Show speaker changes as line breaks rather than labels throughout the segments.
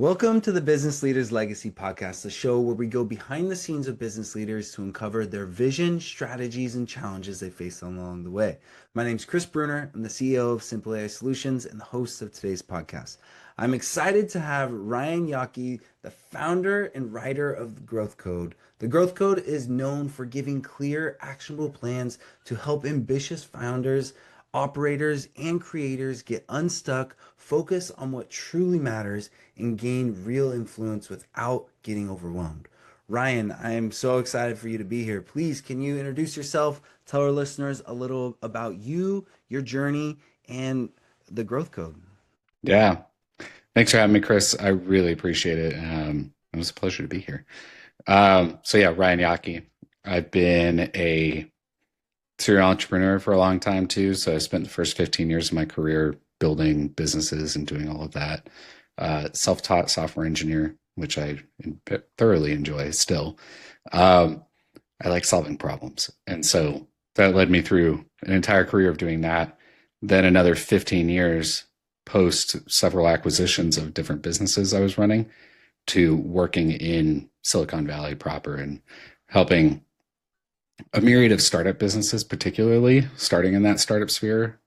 Welcome to the Business Leaders Legacy Podcast, the show where we go behind the scenes of business leaders to uncover their vision, strategies, and challenges they face along the way. My name is Chris Bruner. I'm the CEO of Simple AI Solutions and the host of today's podcast. I'm excited to have Ryan Yockey, the founder and writer of the Growth Code. The Growth Code is known for giving clear, actionable plans to help ambitious founders, operators, and creators get unstuck, focus on what truly matters, and gain real influence without getting overwhelmed. Ryan, I am so excited for you to be here. Please, can you introduce yourself, tell our listeners a little about you, your journey, and the Growth Code?
Yeah. Thanks for having me, Chris. I really appreciate it. It was a pleasure to be here. Ryan Yockey. I've been a serial entrepreneur for a long time too. So I spent the first 15 years of my career building businesses and doing all of that. Self-taught software engineer, which I thoroughly enjoy still. Um, I like solving problems. And so that led me through an entire career of doing that. Then another 15 years post several acquisitions of different businesses I was running to working in Silicon Valley proper and helping a myriad of startup businesses, particularly starting in that startup sphere,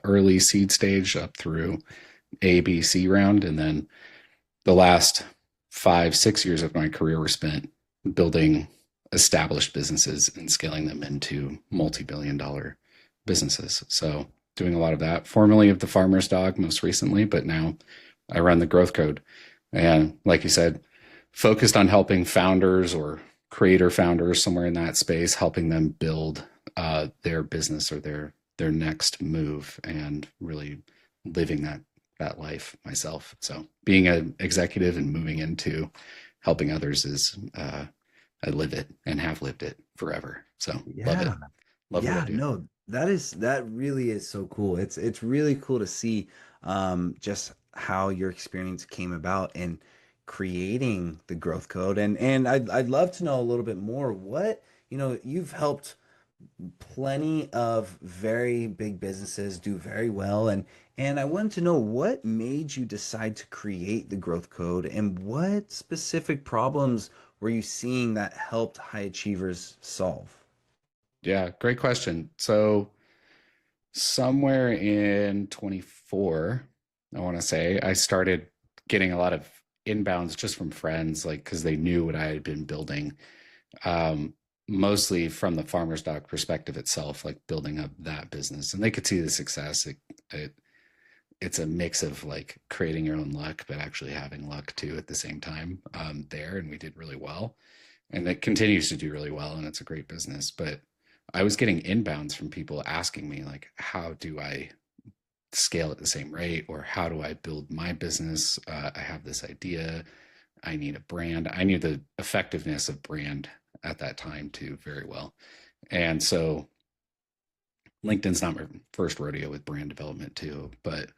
early seed stage up through A, B, C round. And then the last 5, 6 years of my career were spent building established businesses and scaling them into multi-billion-dollar businesses. So doing a lot of that, formerly of the Farmer's Dog most recently, but now I run the Growth Code. And like you said, focused on helping founders or creator founders somewhere in that space, helping them build their business or their next move and really living that life myself. So being an executive and moving into helping others is I live it and have lived it forever. So love
Yeah.
it. Love what I do.
No, that really is so cool. It's really cool to see just how your experience came about in creating the growth code. And I'd love to know a little bit more what, you've helped plenty of very big businesses do very well, and I wanted to know what made you decide to create the growth code and what specific problems were you seeing that helped high achievers solve?
Yeah, great question. So somewhere in 24, I want to say, I started getting a lot of inbounds just from friends, like because they knew what I had been building, um, mostly from the farmer's dog perspective itself, like building up that business, and they could see the success. It it's a mix of like creating your own luck, but actually having luck too at the same time there, and we did really well, and it continues to do really well, and it's a great business. But I was getting inbounds from people asking me like, how do I scale at the same rate, or how do I build my business? I have this idea. I need a brand. I knew the effectiveness of brand at that time too very well. And so LinkedIn's not my first rodeo with brand development too, but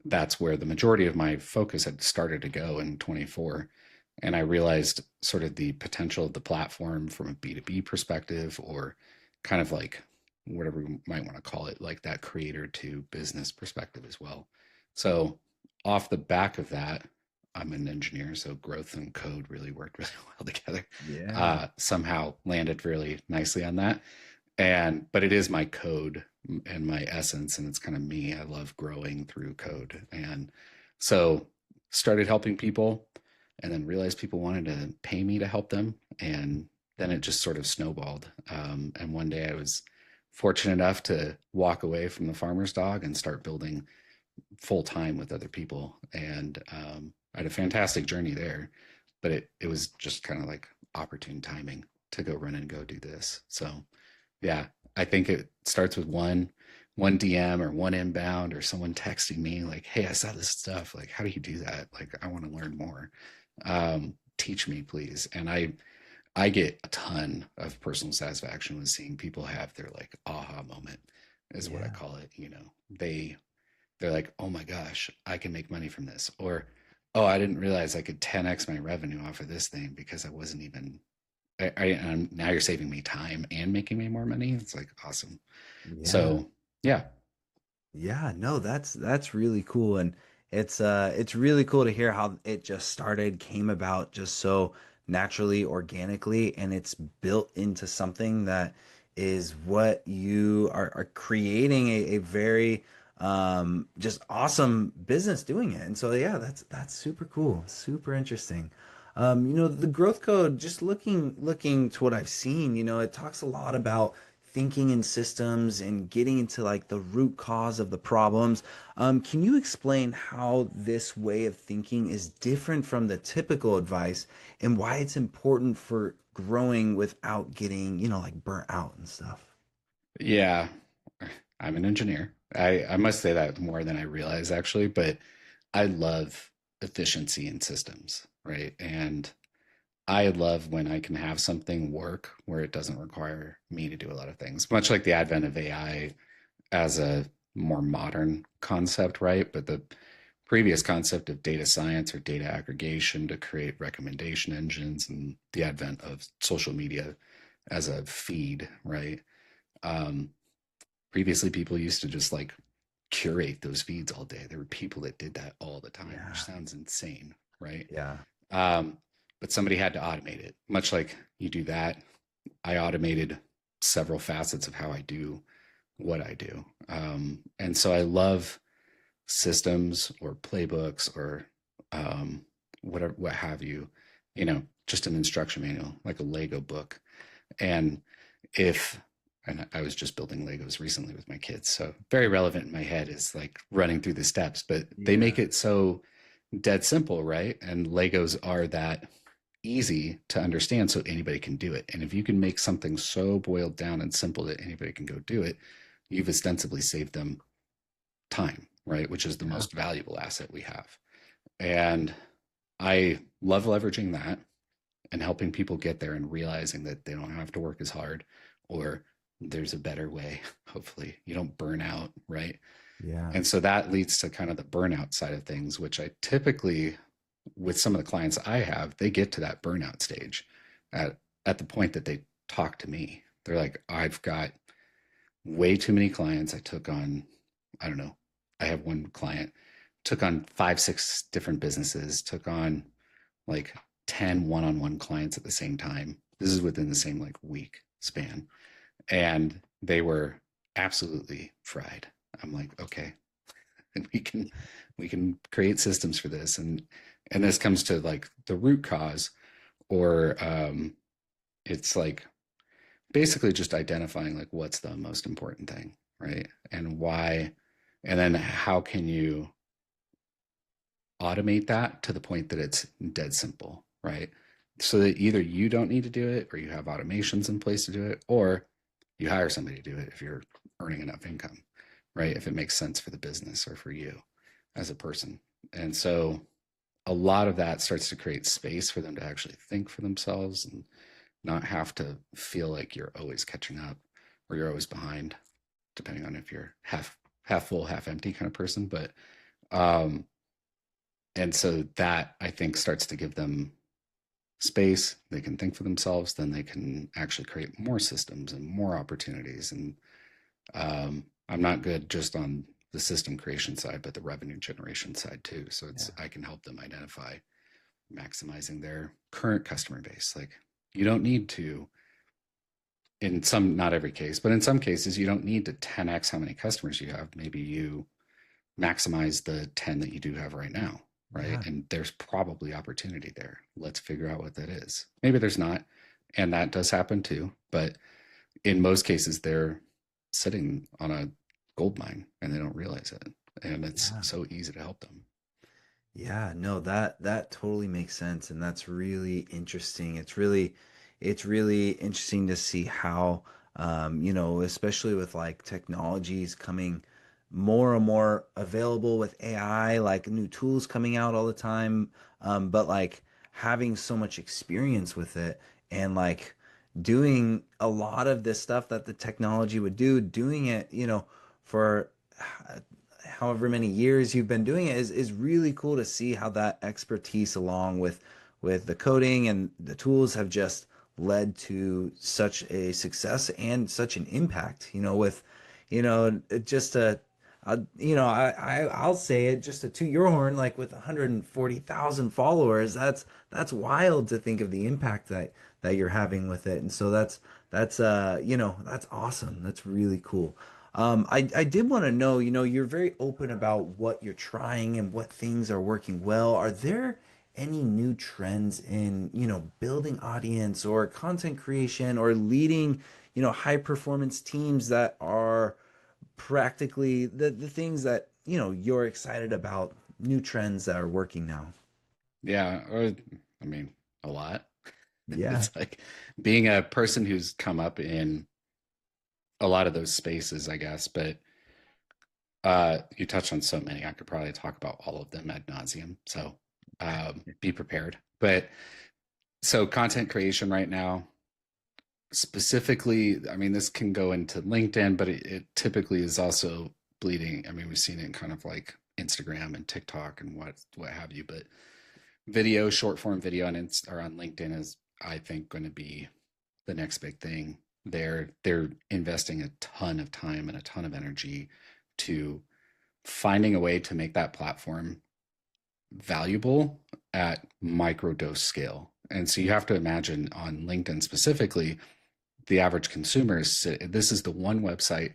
that's where the majority of my focus had started to go in 24. And I realized sort of the potential of the platform from a B2B perspective, or kind of like whatever we might want to call it, like that creator to business perspective as well. So off the back of that, I'm an engineer, so growth and code really worked really well together.
Yeah.
Somehow landed really nicely on that. But it is my code and my essence, and it's kind of me. I love growing through code. And so started helping people, and then realized people wanted to pay me to help them. And then it just sort of snowballed. And one day I was fortunate enough to walk away from the farmer's dog and start building full time with other people. And I had a fantastic journey there, but it was just kind of like opportune timing to go run and go do this. So yeah, I think it starts with one DM or one inbound or someone texting me like, "Hey, I saw this stuff. Like, how do you do that? Like, I want to learn more. Teach me, please." And I get a ton of personal satisfaction with seeing people have their like aha moment, is what I
Yeah.
call it. They're like, "Oh my gosh, I can make money from this," or, "Oh, I didn't realize I could 10x my revenue off of this thing because I wasn't even now you're saving me time and making me more money." It's like awesome.
Yeah.
So yeah,
Yeah, no, that's really cool. It's really cool to hear how it just started, came about just so naturally, organically, and it's built into something that is what you are creating a very just awesome business doing it. And so yeah, that's super cool, super interesting. The growth code, just looking to what I've seen, it talks a lot about thinking in systems and getting into like the root cause of the problems. Can you explain how this way of thinking is different from the typical advice and why it's important for growing without getting, like burnt out and stuff?
Yeah, I'm an engineer. I must say that more than I realize actually, but I love efficiency in systems, right? And I love when I can have something work where it doesn't require me to do a lot of things, much like the advent of AI as a more modern concept, right? But the previous concept of data science or data aggregation to create recommendation engines and the advent of social media as a feed, right? Um, Previously, people used to just like curate those feeds all day. There were people that did that all the time, which
Yeah,
sounds insane, right?
yeah,
Um, but somebody had to automate it. Much like you do that, I automated several facets of how I do what I do. And so I love systems or playbooks or whatever, what have you, just an instruction manual, like a Lego book. And if, and I was just building Legos recently with my kids, so very relevant in my head is like running through the steps, but they make
yeah,
it so dead simple, right? And Legos are that easy to understand so anybody can do it. And if you can make something so boiled down and simple that anybody can go do it, you've ostensibly saved them time, right? Which is the
yeah,
most valuable asset we have. And I love leveraging that and helping people get there and realizing that they don't have to work as hard or there's a better way. Hopefully, you don't burn out, right?
yeah,
And so that leads to kind of the burnout side of things, which I typically, with some of the clients I have, they get to that burnout stage at the point that they talk to me. They're like, I've got way too many clients. I took on, I don't know, I have one client, took on five, six different businesses, took on like 10 one-on-one clients at the same time. This is within the same like week span. And they were absolutely fried. I'm like, okay, and we can create systems for this. And this comes to like the root cause, or it's like basically just identifying like what's the most important thing, right? And why, and then how can you automate that to the point that it's dead simple, right? So that either you don't need to do it or you have automations in place to do it, or you hire somebody to do it if you're earning enough income, right? If it makes sense for the business or for you as a person. And so a lot of that starts to create space for them to actually think for themselves and not have to feel like you're always catching up or you're always behind, depending on if you're half full, half empty kind of person. But um, and so that I think starts to give them space. They can think for themselves. Then they can actually create more systems and more opportunities. And I'm not good just on the system creation side, but the revenue generation side too. So
yeah,
it's I can help them identify maximizing their current customer base. Like you don't need to, in some, not every case, but in some cases, you don't need to 10x how many customers you have. Maybe you maximize the 10 that you do have right now, right?
yeah,
And there's probably opportunity there. Let's figure out what that is. Maybe there's not, and that does happen too, but in most cases they're sitting on a gold mine and they don't realize it, and it's
yeah.
so easy to help them.
Yeah, no, that totally makes sense, and that's really interesting. It's really interesting to see how, especially with like technologies coming more and more available with AI, like new tools coming out all the time, but like having so much experience with it and like doing a lot of this stuff that the technology would do, doing it, for however many years you've been doing it is really cool to see how that expertise along with the coding and the tools have just led to such a success and such an impact, with just a I'll say it just to toot your horn, like with 140,000 followers, that's wild to think of the impact that you're having with it. And so that's awesome. That's really cool. I did want to know, you're very open about what you're trying and what things are working well. Are there any new trends in, building audience or content creation or leading, high performance teams that are practically the things that you're excited about, new trends that are working now?
Yeah, or I mean, a lot.
Yeah.
It's like being a person who's come up in a lot of those spaces, I guess. But you touched on so many. I could probably talk about all of them ad nauseum. So be prepared. But so content creation right now, specifically, I mean, this can go into LinkedIn, but it typically is also bleeding. I mean, we've seen it in kind of like Instagram and TikTok and what have you. But video, short form video or on LinkedIn is, I think, going to be the next big thing. They're investing a ton of time and a ton of energy to finding a way to make that platform valuable at micro dose scale. And so you have to imagine on LinkedIn specifically, the average consumer this is the one website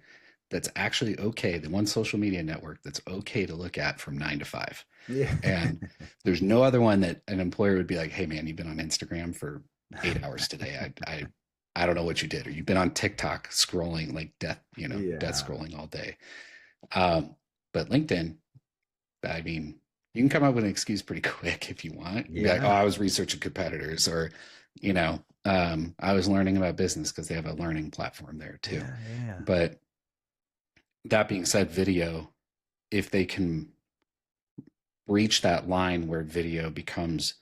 that's actually okay, the one social media network that's okay to look at from 9 to 5.
Yeah.
And there's no other one that an employer would be like, hey man, you've been on Instagram for 8 hours today. I don't know what you did. Or you've been on TikTok scrolling like death
Yeah.
scrolling all day. But LinkedIn, I mean, you can come up with an excuse pretty quick if you want. You'd be like, oh,
Yeah.
I was researching competitors, or, I was learning about business because they have a learning platform there too.
Yeah. Yeah.
But that being said, video, if they can reach that line where video becomes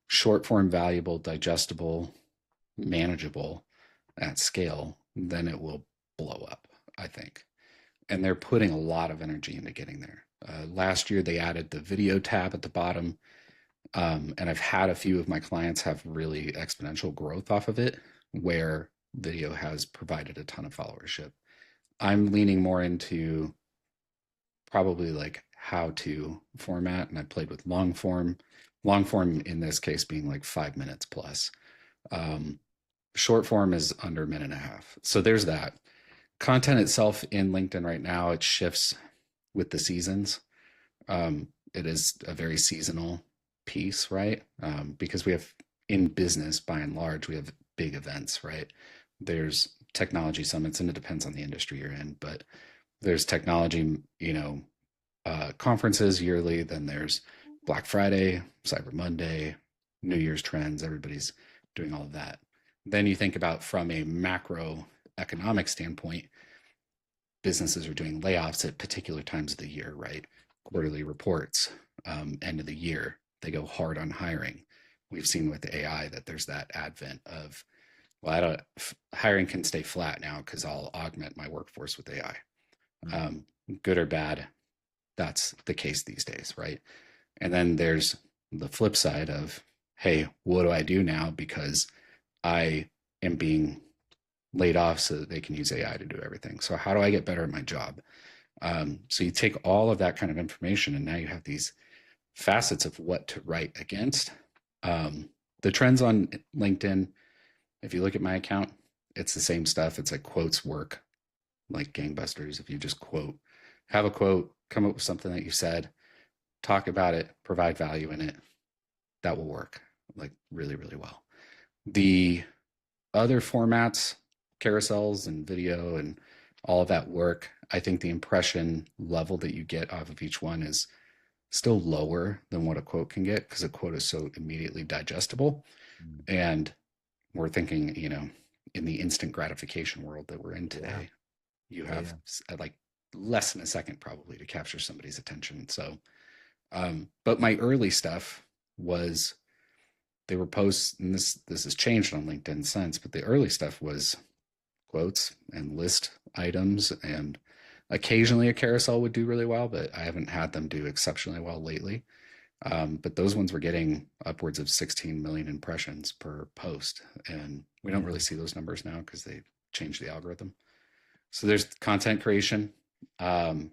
short form, valuable, digestible, manageable at scale, then it will blow up, I think. And they're putting a lot of energy into getting there. Last year, they added the video tab at the bottom. And I've had a few of my clients have really exponential growth off of it, where video has provided a ton of followership. I'm leaning more into probably like how to format, and I played with long form in this case being like 5 minutes plus. Um, Short form is under a minute and a half. So there's that. Content itself in LinkedIn right now, it shifts with the seasons. It is a very seasonal piece, right? Because we have in business, by and large, we have big events, right? There's technology summits, and it depends on the industry you're in, but there's technology, conferences yearly. Then there's Black Friday, Cyber Monday, New Year's trends. Everybody's doing all of that. Then you think about from a macro economic standpoint, businesses are doing layoffs at particular times of the year, right? Quarterly reports, end of the year, they go hard on hiring. We've seen with the AI that there's that advent of, well, hiring can stay flat now because I'll augment my workforce with AI. Um, Good or bad, that's the case these days, right? And then there's the flip side of, hey, what do I do now because I am being laid off so that they can use AI to do everything. So how do I get better at my job? So you take all of that kind of information, and now you have these facets of what to write against. The trends on LinkedIn, if you look at my account, it's the same stuff. It's like quotes work like gangbusters. If you just have a quote, come up with something that you said, talk about it, provide value in it, that will work like really, really well. The other formats, carousels and video and all of that work, I think the impression level that you get off of each one is still lower than what a quote can get because a quote is so immediately digestible.
Mm.
And we're thinking, in the instant gratification world that we're in
Yeah.
today, you
Yeah.
have like less than a second probably to capture somebody's attention. So, but my early stuff was they were posts, and this has changed on LinkedIn since, but the early stuff was quotes and list items, and occasionally a carousel would do really well, but I haven't had them do exceptionally well lately. But those ones were getting upwards of 16 million impressions per post, and we don't really
Yeah.
see those numbers now because they changed the algorithm. So there's content creation. Um,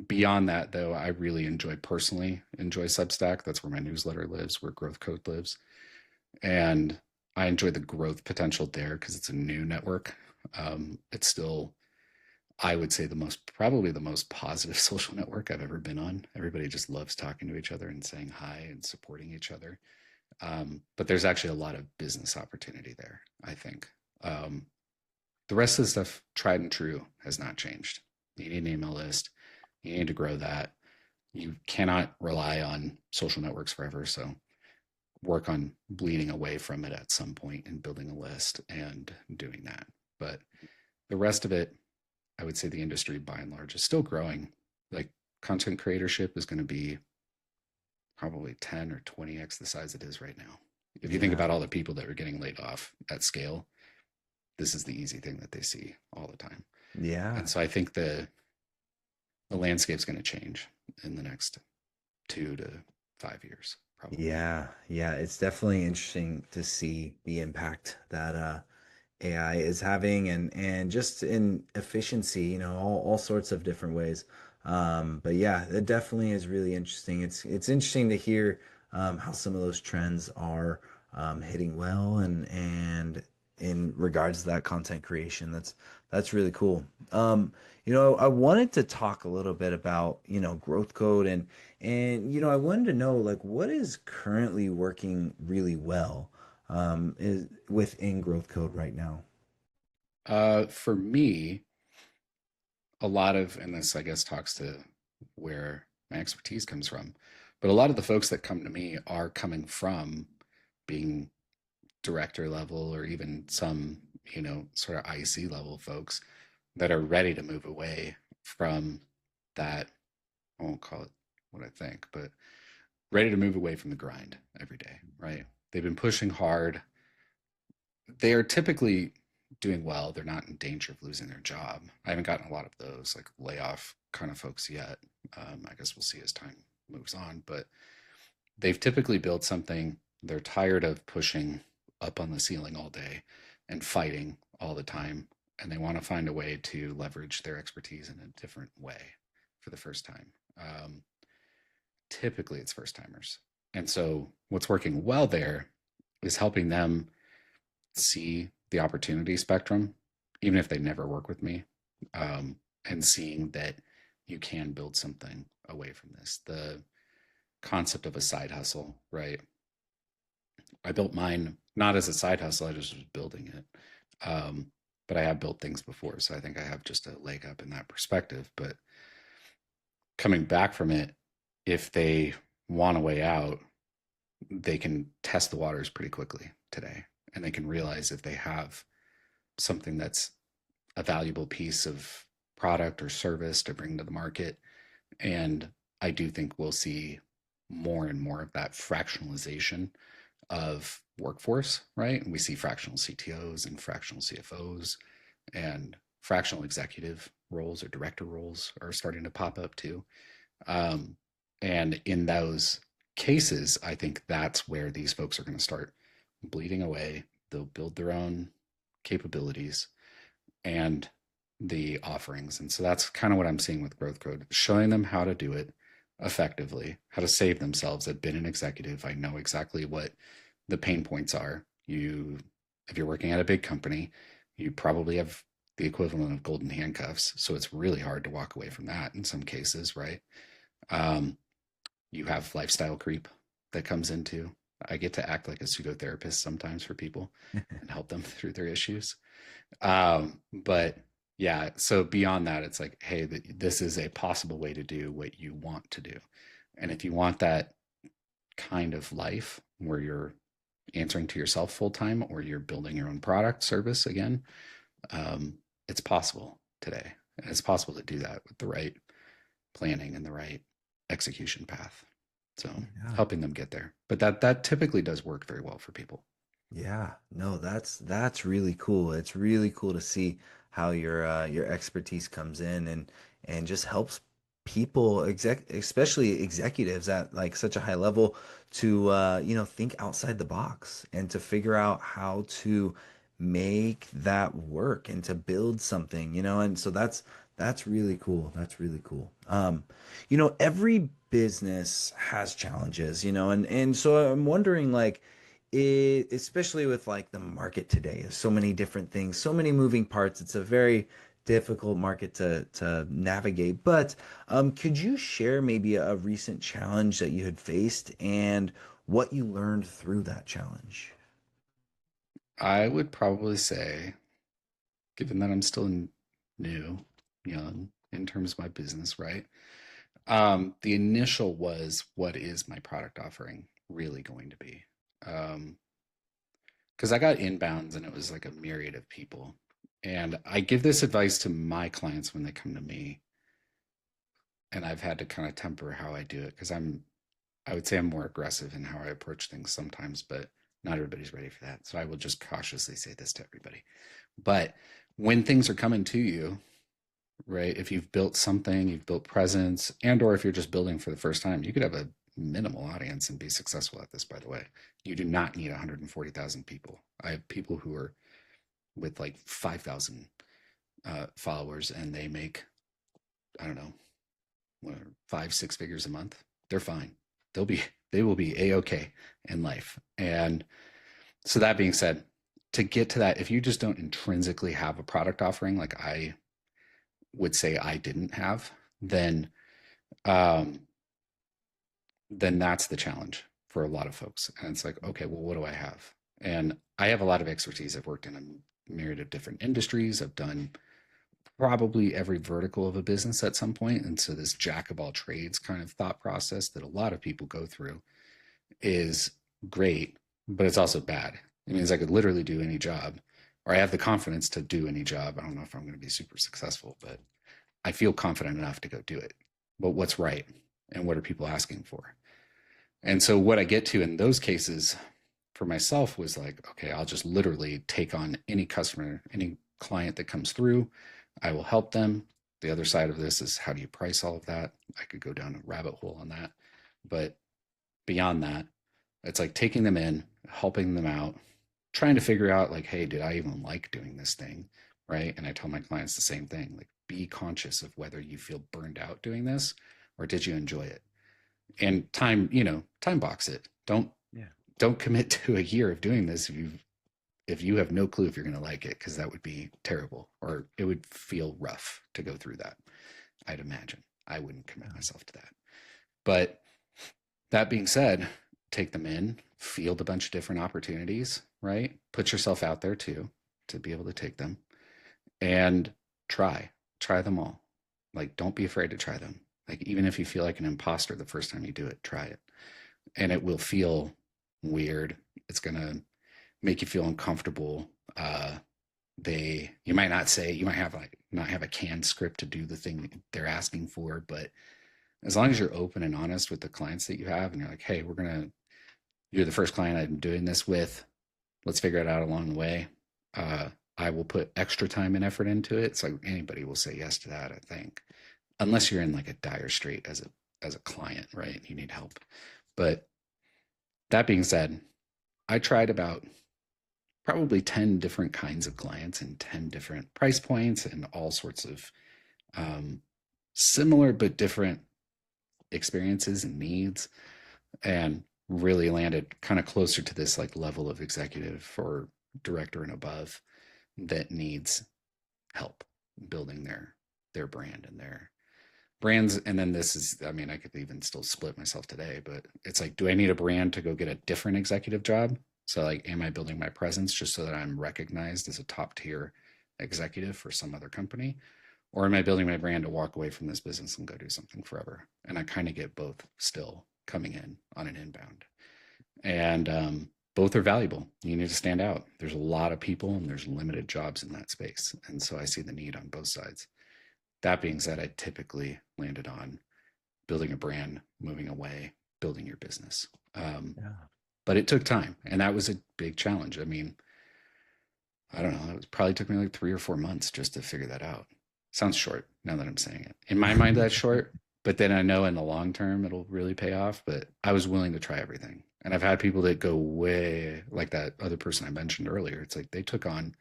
Beyond that, though, I really personally enjoy Substack. That's where my newsletter lives, where Growth Code lives. And I enjoy the growth potential there because it's a new network. It's still, I would say, probably the most positive social network I've ever been on. Everybody just loves talking to each other and saying hi and supporting each other. But there's actually a lot of business opportunity there, I think. Um, the rest of the stuff, tried and true, has not changed. You need an email list. You need to grow that. You cannot rely on social networks forever. So work on bleeding away from it at some point and building a list and doing that. But the rest of it, I would say the industry by and large is still growing. Like content creatorship is going to be probably 10 or 20x the size it is right now. If you think
Yeah.
about all the people that are getting laid off at scale, this is the easy thing that they see all the time.
Yeah.
And so I think the landscape's going to change in the next 2 to 5 years, probably.
Yeah, yeah, it's definitely interesting to see the impact that AI is having and just in efficiency, all sorts of different ways. But yeah, it definitely is really interesting. It's interesting to hear how some of those trends are hitting well and in regards to that content creation. That's really cool. I wanted to talk a little bit about, growth code and I wanted to know like what is currently working really well is within growth code right now.
For me, a lot of, and this I guess talks to where my expertise comes from, but a lot of the folks that come to me are coming from being director level or even some, sort of IC level folks that are ready to move away from that. I won't call it what I think, but ready to move away from the grind every day, right? They've been pushing hard. They are typically doing well. They're not in danger of losing their job. I haven't gotten a lot of those like layoff kind of folks yet. I guess we'll see as time moves on, but they've typically built something. They're tired of pushing up on the ceiling all day and fighting all the time. And they want to find a way to leverage their expertise in a different way for the first time. Typically, it's first timers. And so, what's working well there is helping them see the opportunity spectrum, even if they never work with me, and seeing that you can build something away from this. The concept of a side hustle, right? I built mine not as a side hustle, I just was building it. But I have built things before, so I think I have just a leg up in that perspective. But coming back from it, if they want a way out, they can test the waters pretty quickly today. And they can realize if they have something that's a valuable piece of product or service to bring to the market. And I do think we'll see more and more of that fractionalization of workforce, right? And we see fractional CTOs and fractional CFOs and fractional executive roles or director roles are starting to pop up too. Um, and in those cases, I think that's where these folks are going to start bleeding away. They'll build their own capabilities and the offerings. And so that's kind of what I'm seeing with Growth Code, showing them how to do it effectively, how to save themselves. I've been an executive. I know exactly what the pain points are. If you're working at a big company, you probably have the equivalent of golden handcuffs. So it's really hard to walk away from that in some cases, right? Um, you have lifestyle creep that comes into. I get to act like a pseudo therapist sometimes for people and help them through their issues. But yeah, so beyond that, it's like, hey, this is a possible way to do what you want to do. And if you want that kind of life where you're answering to yourself full time or you're building your own product service again, it's possible today. And it's possible to do that with the right planning and the right execution path. So
Yeah.
helping them get there. But that typically does work very well for people.
Yeah, no, that's really cool. It's really cool to see how your expertise comes in and just helps people especially executives at like such a high level to think outside the box and to figure out how to make that work and to build something, and so That's really cool. That's really cool. You know, every business has challenges, you know, and so I'm wondering like especially with like the market today, so many different things, so many moving parts. It's a very difficult market to navigate. But could you share maybe a recent challenge that you had faced and what you learned through that challenge?
I would probably say, given that I'm still new, young in terms of my business, right? The initial was, what is my product offering really going to be? Because I got inbounds and it was like a myriad of people. And I give this advice to my clients when they come to me, and I've had to kind of temper how I do it because I would say I'm more aggressive in how I approach things sometimes, but not everybody's ready for that. So I will just cautiously say this to everybody. But when things are coming to you, right? If you've built something, you've built presence, and or if you're just building for the first time, you could have a minimal audience and be successful at this, by the way. You do not need 140,000 people. I have people who are with like 5,000 followers and they make, I don't know, whatever, 5, 6 figures a month. They're fine. They'll be, they will be a-okay in life. And so that being said, to get to that, if you just don't intrinsically have a product offering, like I would say I didn't have, then um, then that's the challenge for a lot of folks. And it's like, okay, well, what do I have? And I have a lot of expertise. I've worked in a myriad of different industries. I've done probably every vertical of a business at some point. And so this jack of all trades kind of thought process that a lot of people go through is great, but it's also bad. It means I could literally do any job, or I have the confidence to do any job. I don't know if I'm going to be super successful, but I feel confident enough to go do it. But what's right? And what are people asking for? And so what I get to in those cases for myself was like, okay, I'll just literally take on any customer, any client that comes through. I will help them. The other side of this is, how do you price all of that? I could go down a rabbit hole on that. But beyond that, it's like taking them in, helping them out, trying to figure out like, hey, did I even like doing this thing? Right. And I tell my clients the same thing, like, be conscious of whether you feel burned out doing this or did you enjoy it? And time, time box it.
Yeah.
Don't commit to a year of doing this if you have no clue if you're going to like it, because that would be terrible, or it would feel rough to go through that. I'd imagine I wouldn't commit myself to that. But that being said, take them in, field a bunch of different opportunities, right? Put yourself out there too to be able to take them, and try them all. Like, don't be afraid to try them. Like, even if you feel like an imposter the first time you do it, try it. And it will feel weird. It's going to make you feel uncomfortable. You might not say, you might have like not have a canned script to do the thing that they're asking for, but as long as you're open and honest with the clients that you have and you're like, hey, you're the first client I'm doing this with. Let's figure it out along the way. I will put extra time and effort into it. It's like anybody will say yes to that, I think, unless you're in like a dire strait as a client, right? You need help. But that being said, I tried about probably 10 different kinds of clients and 10 different price points and all sorts of um, similar but different experiences and needs, and really landed kind of closer to this like level of executive or director and above that needs help building their brand and their brands. And then this is, I mean, I could even still split myself today, but it's like, do I need a brand to go get a different executive job? So like, am I building my presence just so that I'm recognized as a top tier executive for some other company? Or am I building my brand to walk away from this business and go do something forever? And I kind of get both still coming in on an inbound. And both are valuable. You need to stand out. There's a lot of people and there's limited jobs in that space. And so I see the need on both sides. That being said, I typically landed on building a brand, moving away, building your business.
Yeah.
But it took time, and that was a big challenge. I mean, I don't know. It probably took me like 3 or 4 months just to figure that out. Sounds short now that I'm saying it. In my mind, that's short, but then I know in the long term it'll really pay off. But I was willing to try everything. And I've had people that go way, like that other person I mentioned earlier. It's like they took on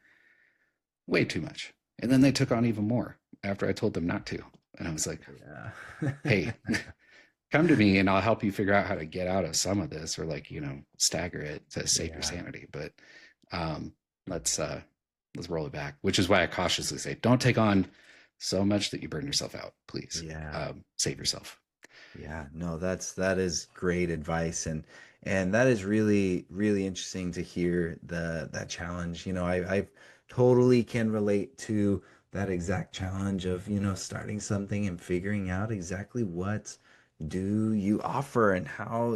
way too much. And then they took on even more. after I told them not to. And I was like,
Yeah.
hey, come to me and I'll help you figure out how to get out of some of this or like, stagger it to save your
Yeah.
sanity. But um, let's let's roll it back, which is why I cautiously say don't take on so much that you burn yourself out. Please
Yeah.
save yourself.
Yeah, no, that is great advice, and that is really really interesting to hear that challenge. I totally can relate to that exact challenge of, starting something and figuring out exactly what do you offer and how,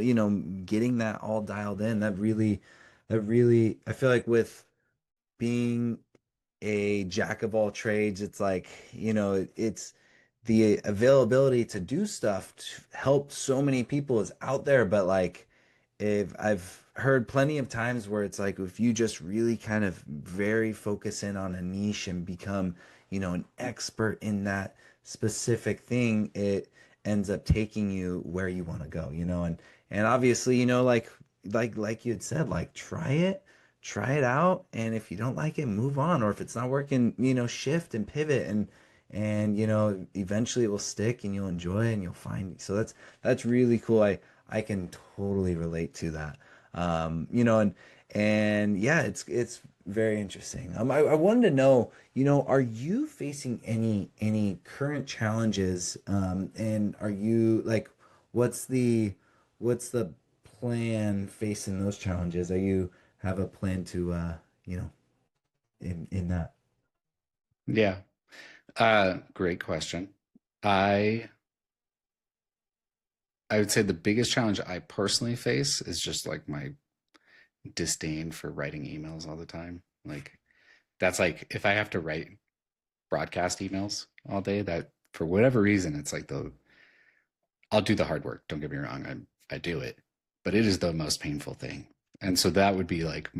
getting that all dialed in. That really I feel like with being a jack of all trades. It's like, it's the availability to do stuff to help so many people is out there, but like if I've heard plenty of times where it's like if you just really kind of very focus in on a niche and become, an expert in that specific thing, it ends up taking you where you want to go, and obviously, like you had said, like try it out, and if you don't like it, move on, or if it's not working, shift and pivot, and eventually it will stick and you'll enjoy it and you'll find. So that's really cool. I can totally relate to that. And yeah, it's very interesting. I wanted to know, are you facing any current challenges, and are you like, what's the what's the plan facing those challenges? Are you have a plan to, in that?
Yeah. Great question. I I would say the biggest challenge I personally face is just like my disdain for writing emails all the time. Like that's like if I have to write broadcast emails all day, that for whatever reason, it's like I'll do the hard work. Don't get me wrong. I do it, but it is the most painful thing. And so that would be like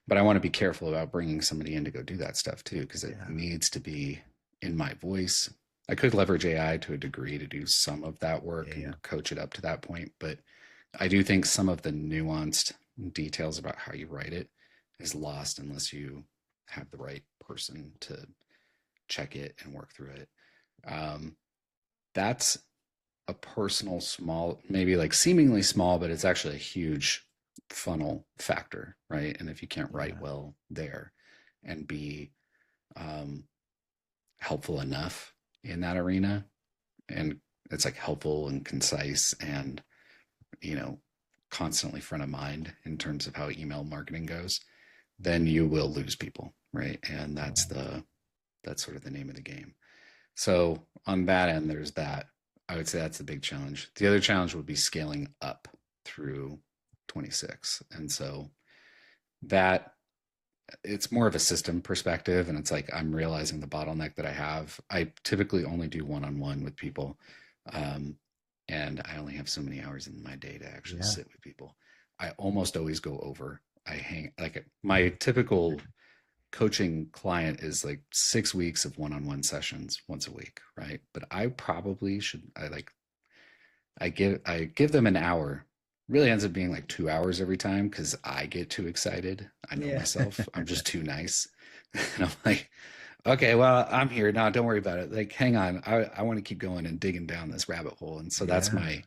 but I want to be careful about bringing somebody in to go do that stuff too, because it
Yeah.
needs to be in my voice. I could leverage AI to a degree to do some of that
Yeah.
work
Yeah.
and coach it up to that point, but I do think some of the nuanced details about how you write it is lost unless you have the right person to check it and work through it. Um, that's a personal small, maybe like seemingly small, but it's actually a huge funnel factor, right? And if you can't write
Yeah.
well there and be um, helpful enough in that arena, and it's like helpful and concise and, you know, constantly front of mind in terms of how email marketing goes, then you will lose people, right? And
Yeah.
that's sort of the name of the game. So on that end, there's that. I would say that's the big challenge. The other challenge would be scaling up through 26. And so that it's more of a system perspective. And it's like I'm realizing the bottleneck that I have. I typically only do one on one with people. Um, and I only have so many hours in my day to actually
Yeah.
sit with people. I almost always go over. I hang like my typical coaching client is like 6 weeks of one-on-one sessions once a week, right? But I probably should I give them an hour. Really ends up being like 2 hours every time because I get too excited. I know
Yeah.
myself. I'm just too nice. And I'm like, okay, well, I'm here now. Don't worry about it. Like, hang on. I want to keep going and digging down this rabbit hole. And so that's
Yeah.
my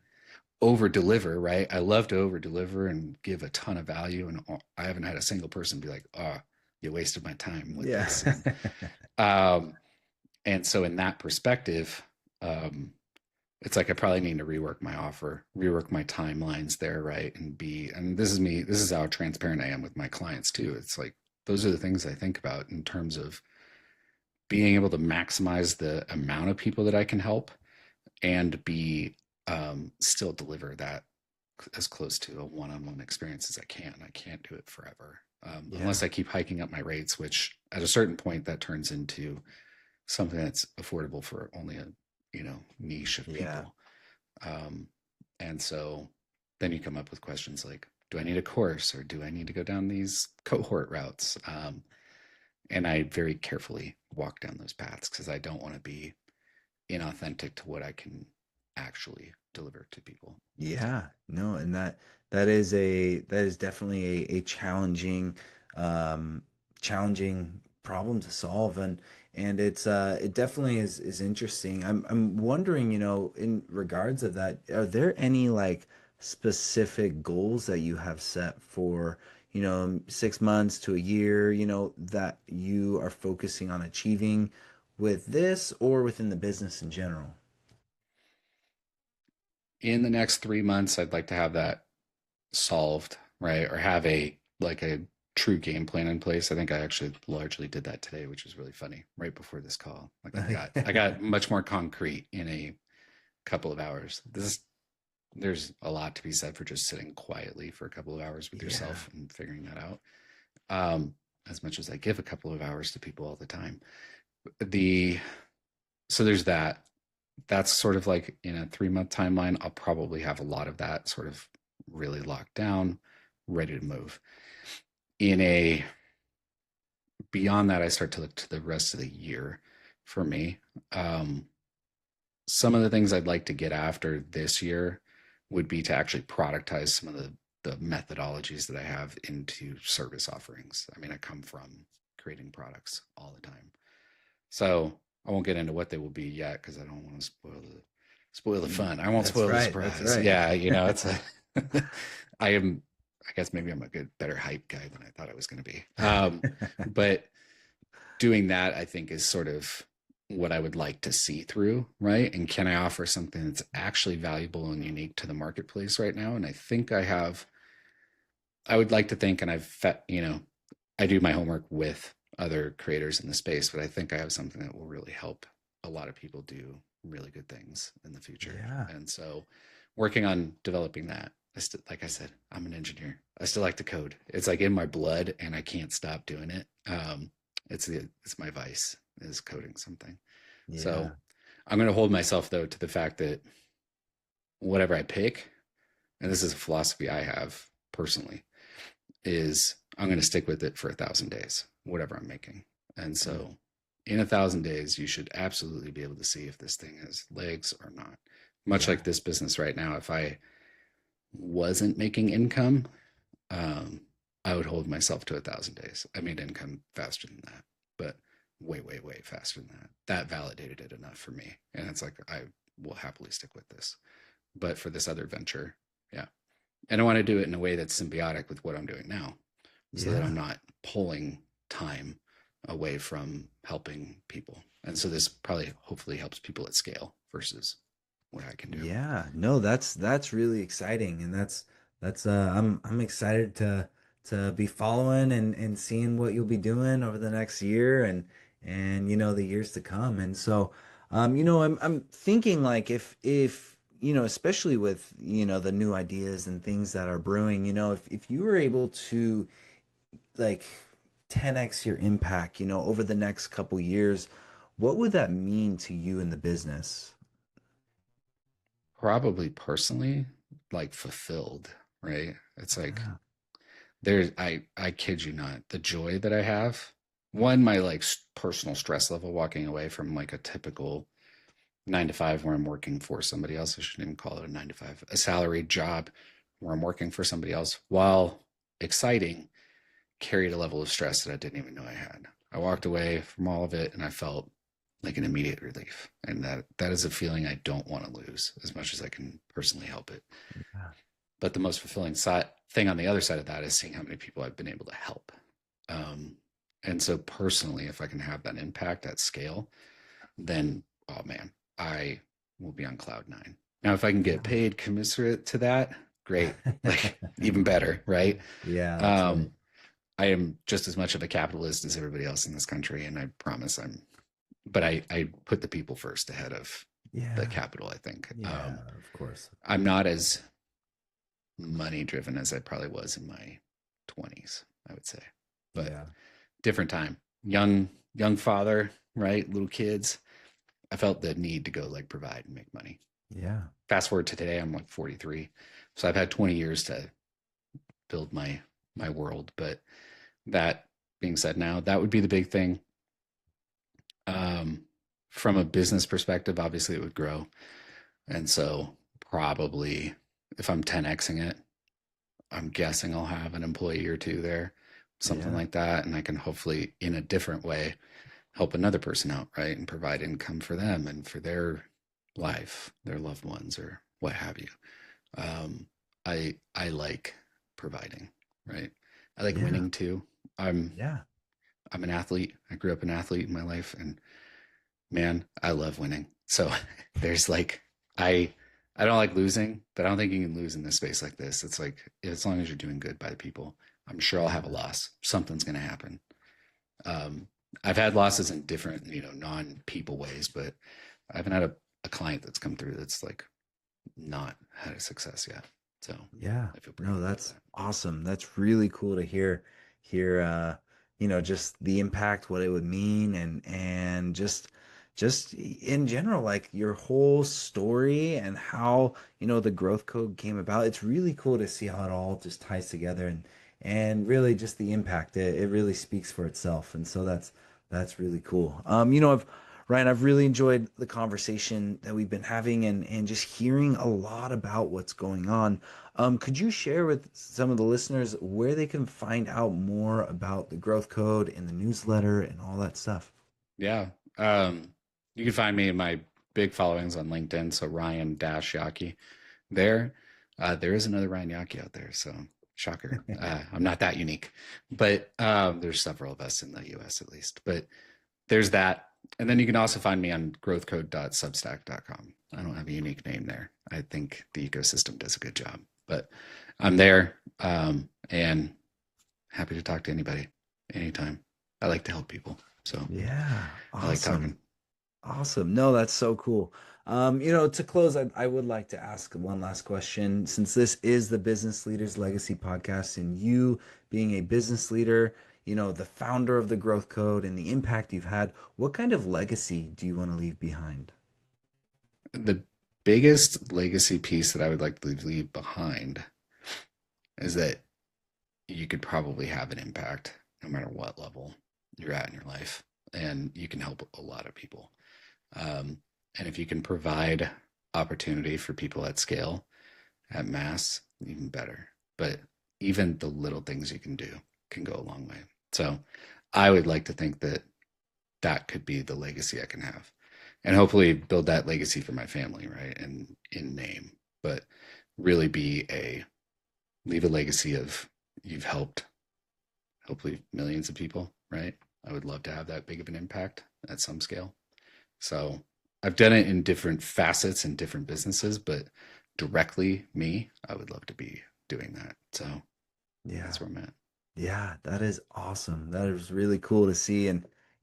over deliver, right? I love to over deliver and give a ton of value. And I haven't had a single person be like, oh, you wasted my time with
Yeah.
this. Um, and so in that perspective, um, it's like I probably need to rework my offer, rework my timelines there, right? And this is me, this is how transparent I am with my clients too. It's like those are the things I think about in terms of being able to maximize the amount of people that I can help and be still deliver that as close to a one-on-one experience as I can. I can't do it forever
Yeah.
unless I keep hiking up my rates, which at a certain point that turns into something that's affordable for only a niche of
Yeah.
people. Um, and so then you come up with questions like, do I need a course or do I need to go down these cohort routes? And I very carefully walk down those paths because I don't want to be inauthentic to what I can actually deliver to people.
Yeah, no, and that is definitely a challenging, challenging problem to solve, And it definitely is interesting. I'm wondering, in regards of that, are there any like specific goals that you have set for, 6 months to a year, that you are focusing on achieving with this or within the business in general?
In the next 3 months, I'd like to have that solved, right? Or have a true game plan in place. I think I actually largely did that today, which was really funny right before this call. Like I got much more concrete in a couple of hours. There's a lot to be said for just sitting quietly for a couple of hours with
Yeah.
yourself and figuring that out. Um, as much as I give a couple of hours to people all the time. The so there's that. That's sort of like in a 3 month timeline. I'll probably have a lot of that sort of really locked down, ready to move. In a Beyond that, I start to look to the rest of the year for me. Um, some of the things I'd like to get after this year would be to actually productize some of the methodologies that I have into service offerings. I mean, I come from creating products all the time. So I won't get into what they will be yet because I don't want to spoil the fun. I won't
That's
spoil the
right. That's
surprise.
right.
Yeah, it's a I am I guess maybe I'm a better hype guy than I thought I was going to be. But doing that, I think, is sort of what I would like to see through, right? And can I offer something that's actually valuable and unique to the marketplace right now? And I think I would like to think, and I do my homework with other creators in the space, but I think I have something that will really help a lot of people do really good things in the future.
Yeah.
And so working on developing that. Like I said, I'm an engineer. I still like to code. It's like in my blood and I can't stop doing it. It's my vice is coding something. So
Yeah.
I'm going to hold myself though to the fact that whatever I pick, and this is a philosophy I have personally, is I'm going to stick with it for 1,000 days, whatever I'm making. And so in 1,000 days, you should absolutely be able to see if this thing has legs or not. Much
Yeah.
like this business right now, if I wasn't making income, um, I would hold myself to 1,000 days. I made income faster than that, but way, way, way faster than that. That validated it enough for me. And it's like, I will happily stick with this. But for this other venture, yeah. And I want to do it in a way that's symbiotic with what I'm doing now so that I'm
Yeah.
not pulling time away from helping people. And so this probably hopefully helps people at scale versus what I can do.
Yeah, no, that's really exciting, and that's I'm excited to be following and seeing what you'll be doing over the next year and the years to come. And so I'm thinking like if especially with the new ideas and things that are brewing, if you were able to like 10x your impact, over the next couple years, what would that mean to you in the business?
Probably personally, like fulfilled, right? It's like
Yeah.
I kid you not, the joy that I have. One, my like personal stress level walking away from like a typical 9 to 5 where I'm working for somebody else. I shouldn't even call it a 9 to 5, a salaried job where I'm working for somebody else, while exciting, carried a level of stress that I didn't even know I had. I walked away from all of it and I felt like an immediate relief. And that is a feeling I don't want to lose as much as I can personally help it.
Yeah.
But the most fulfilling thing on the other side of that is seeing how many people I've been able to help. Um, and so personally, if I can have that impact at scale, then, oh man, I will be on cloud nine. Now, if I can get paid commensurate to that, great, like even better, right?
Yeah, that's right.
Um, I am just as much of a capitalist as everybody else in this country, and I promise but I put the people first ahead of the
Yeah.
capital, I think.
Yeah, of course.
I'm not as money driven as I probably was in my 20s, I would say. But
Yeah.
different time. Young father, right? Little kids. I felt the need to go like provide and make money.
Yeah.
Fast forward to today, I'm like 43. So I've had 20 years to build my world. But that being said, now that would be the big thing. Um, from a business perspective, obviously it would grow. And so probably if I'm 10xing it, I'm guessing I'll have an employee or two there, something
Yeah.
like that. And I can hopefully, in a different way, help another person out, right? And provide income for them and for their life, their loved ones, or what have you. Um, I like providing, right? I like
Yeah.
winning too. I'm
Yeah.
I'm an athlete. I grew up an athlete in my life, and man, I love winning. So there's like I I don't like losing, but I don't think you can lose in this space like this. It's like as long as you're doing good by the people, I'm sure I'll have a
Yeah.
loss. Something's gonna happen. Um, I've had losses in different, non-people ways, but I haven't had a client that's come through that's like not had a success yet. So
Yeah.
I feel pretty
No,
good about
that's
that.
awesome. That's really cool to hear just the impact, what it would mean and just in general, like your whole story and how, the growth code came about. It's really cool to see how it all just ties together and really just the impact. It really speaks for itself. And so that's really cool. Ryan, I've really enjoyed the conversation that we've been having and just hearing a lot about what's going on. Could you share with some of the listeners where they can find out more about the growth code and the newsletter and all that stuff?
Yeah. Um, you can find me in my big followings on LinkedIn. So Ryan Yockey there. There is another Ryan Yockey out there. So shocker. I'm not that unique, but there's several of us in the US at least. But there's that. And then you can also find me on growthcode.substack.com. I don't have a unique name there. I think the ecosystem does a good job, but I'm there and happy to talk to anybody anytime. I like to help people. So
Yeah,
I like
awesome.
talking.
Awesome. No, that's so cool. To close, I would like to ask one last question. Since this is the Business Leaders Legacy podcast, and you being a business leader, the founder of the Growth Code and the impact you've had, what kind of legacy do you want to leave behind?
The biggest legacy piece that I would like to leave behind is that you could probably have an impact no matter what level you're at in your life, and you can help a lot of people. Um, and if you can provide opportunity for people at scale, at mass, even better. But even the little things you can do can go a long way. So I would like to think that that could be the legacy I can have, and hopefully build that legacy for my family, right? And in name, but really be a leave a legacy of you've helped hopefully millions of people, right? I would love to have that big of an impact at some scale. So I've done it in different facets and different businesses, but directly me, I would love to be doing that. So
Yeah.
that's where I'm at.
Yeah, that is awesome. That is really cool to see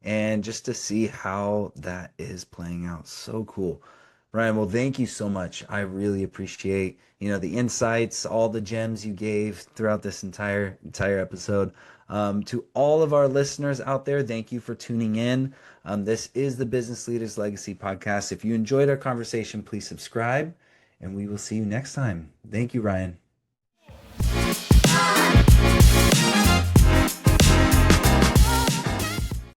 and just to see how that is playing out. So cool. Ryan, well, thank you so much. I really appreciate, the insights, all the gems you gave throughout this entire episode. To all of our listeners out there, thank you for tuning in. This is the Business Leaders Legacy podcast. If you enjoyed our conversation, please subscribe, and we will see you next time. Thank you, Ryan.